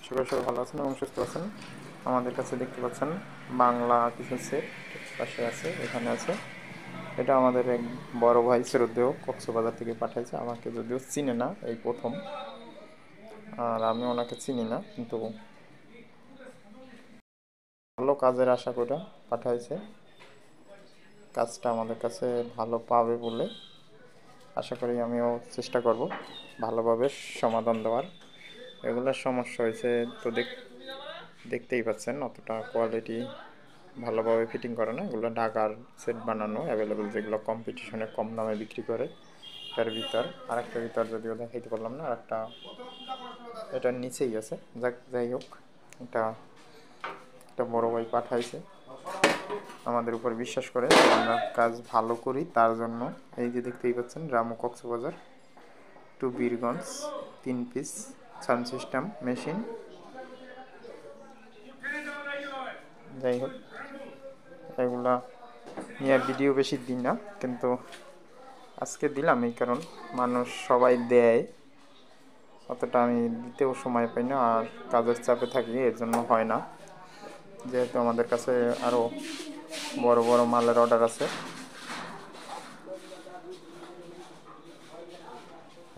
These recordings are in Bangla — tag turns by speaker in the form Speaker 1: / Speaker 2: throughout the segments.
Speaker 1: সবাই ভালো আছেন এবং সুস্থ আছেন। আমাদের কাছে দেখতে পাচ্ছেন বাংলা কিছু সেট পাশে আছে, এখানে আছে। এটা আমাদের এক বড় ভাই শ্রদ্ধেয় কক্সবাজার থেকে পাঠাইছে, আমাকে যদিও চিনে না, এই প্রথম। আর আমি ওনাকে চিনি না, কিন্তু ভালো কাজের আশা করে পাঠাইছে। কাজটা আমাদের কাছে ভালো পাবে বলে আশা করি। আমিও চেষ্টা করব ভালোভাবে সমাধান দেওয়ার। এগুলোর সমস্যা হয়েছে তো দেখতেই পাচ্ছেন, অতটা কোয়ালিটি ভালোভাবে ফিটিং করে না। এগুলো ঢাকার সেট বানানো অ্যাভেলেবেল, যেগুলো কম্পিটিশনে কম দামে বিক্রি করে। এটার ভিতর আরেকটা ভিতর যদিও দেখাইতে পারলাম না, আরেকটা এটার নিচেই আছে। যাই হোক, এটা একটা বড় ভাই পাঠাইছে আমাদের উপর বিশ্বাস করে আমরা কাজ ভালো করি তার জন্য। এই যে দেখতেই পাচ্ছেন, Ramu Cox's Bazar to Birganj 3 piece sound system machine. যাই হোক, এগুলা নিয়ে ভিডিও বেশি দিই না, কিন্তু আজকে দিলাম এই কারণ মানুষ সবাই দেয়, অতটা আমি দিতেও সময় পাই না, আর কাজের চাপে থাকি, এর জন্য হয় না। যেহেতু আমাদের কাছে আরও বড় বড় মালের অর্ডার আছে,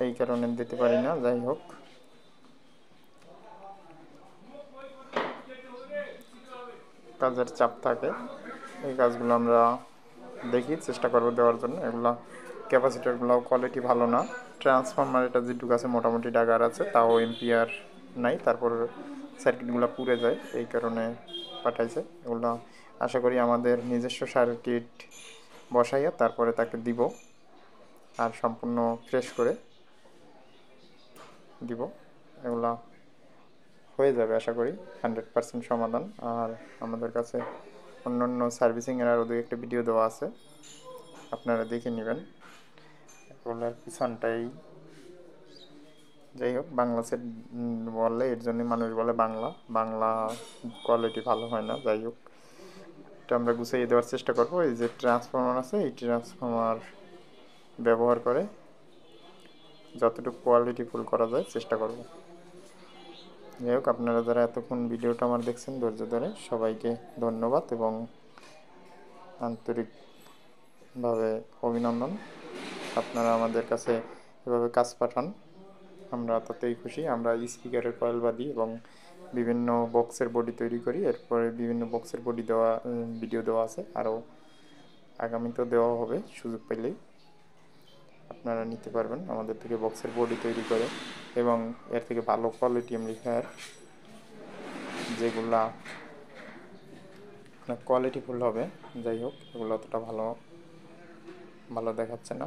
Speaker 1: এই কারণে দিতে পারি না। যাই হোক, কাজের চাপ থাকে, এই কাজগুলো আমরা দেখি, চেষ্টা করবো দেওয়ার জন্য। এগুলো ক্যাপাসিটারগুলোও কোয়ালিটি ভালো না। ট্রান্সফরমার এটা যেটুকু আছে মোটামুটি ডাগার আছে, তাও এম্পিয়ার নাই, তারপর সার্কিটগুলো পুড়ে যায়, এই কারণে পাঠাইছে। এগুলো আশা করি আমাদের নিজস্ব সার্কিট বসাইয়া তারপরে তাকে দিব, আর সম্পূর্ণ ফ্রেশ করে দিব। এগুলা হয়ে যাবে আশা করি, 100% সমাধান। আর আমাদের কাছে অন্যান্য সার্ভিসিংয়ের আরও 2-1টা ভিডিও দেওয়া আছে, আপনারা দেখে নেবেন। এগুলোর পিছনটাই, যাই হোক, বাংলা সেট বললে এর জন্য মানুষ বলে বাংলা কোয়ালিটি ভালো হয় না। যাই হোক, এটা আমরা গুছিয়ে দেওয়ার চেষ্টা করব। এই যে ট্রান্সফরমার আছে, এই ট্রান্সফরমার ব্যবহার করে যতটুকু কোয়ালিটিফুল করা যায় চেষ্টা করব। যাই হোক, আপনারা যারা এতক্ষণ ভিডিওটা আমার দেখছেন ধৈর্য ধরে, সবাইকে ধন্যবাদ এবং আন্তরিকভাবে অভিনন্দন। আপনারা আমাদের কাছে এভাবে কাজ পাঠান, আমরা তাতেই খুশি। আমরা স্পিকারের কয়েল বাদি এবং বিভিন্ন বক্সের বডি তৈরি করি, এরপরে বিভিন্ন বক্সের বডি দেওয়া ভিডিও দেওয়া আছে, আরও আগামীতেও দেওয়া হবে। সুযোগ পেলেই আপনারা নিতে পারবেন আমাদের থেকে বক্সের বডি তৈরি করে, এবং এর থেকে ভালো কোয়ালিটি এমপ্লিফায়ার যেগুলা কোয়ালিটিফুল হবে। যাই হোক, এগুলো অতটা ভালো দেখাচ্ছে না,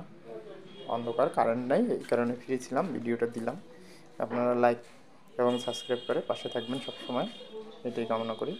Speaker 1: অন্ধকার, কারেন্ট নাই, এই কারণে ফ্রি ছিলাম, ভিডিওটা দিলাম। আপনারা লাইক এবং সাবস্ক্রাইব করে পাশে থাকবেন সবসময়, এটাই কামনা করি।